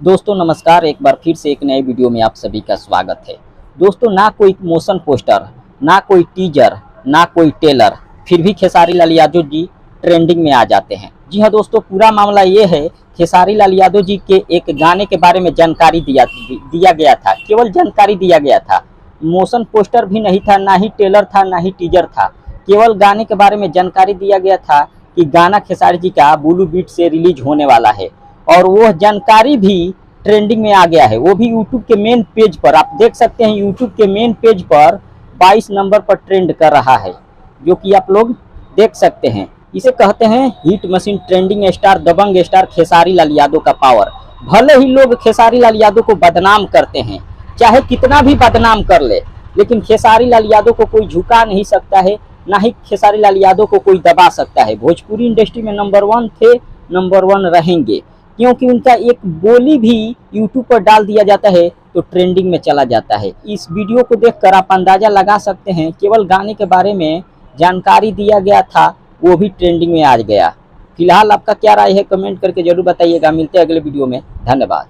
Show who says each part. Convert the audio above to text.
Speaker 1: दोस्तों नमस्कार, एक बार फिर से एक नए वीडियो में आप सभी का स्वागत है। दोस्तों ना कोई मोशन पोस्टर, ना कोई टीजर, ना कोई टेलर, फिर भी खेसारी लाल यादव जी ट्रेंडिंग में आ जाते हैं। जी हाँ दोस्तों, पूरा मामला ये है, खेसारी लाल यादव जी के एक गाने के बारे में जानकारी दिया गया था, केवल जानकारी दिया गया था। मोशन पोस्टर भी नहीं था, ना ही टेलर था, ना ही टीजर था। केवल गाने के बारे में जानकारी दिया गया था कि गाना खेसारी जी का बुलू बीट से रिलीज होने वाला है, और वो जानकारी भी ट्रेंडिंग में आ गया है। वो भी यूट्यूब के मेन पेज पर, आप देख सकते हैं यूट्यूब के मेन पेज पर 22 नंबर पर ट्रेंड कर रहा है, जो कि आप लोग देख सकते हैं। इसे कहते हैं हिट मशीन, ट्रेंडिंग स्टार, दबंग स्टार खेसारी लाल यादव का पावर। भले ही लोग खेसारी लाल यादव को बदनाम करते हैं, चाहे कितना भी बदनाम कर ले, लेकिन खेसारी लाल यादव को कोई झुका नहीं सकता है, ना ही खेसारी लाल यादव को कोई दबा सकता है। भोजपुरी इंडस्ट्री में नंबर 1 थे, नंबर 1 रहेंगे, क्योंकि उनका एक बोली भी यूट्यूब पर डाल दिया जाता है तो ट्रेंडिंग में चला जाता है। इस वीडियो को देखकर आप अंदाजा लगा सकते हैं, केवल गाने के बारे में जानकारी दिया गया था, वो भी ट्रेंडिंग में आ गया। फिलहाल आपका क्या राय है, कमेंट करके जरूर बताइएगा। मिलते हैं अगले वीडियो में, धन्यवाद।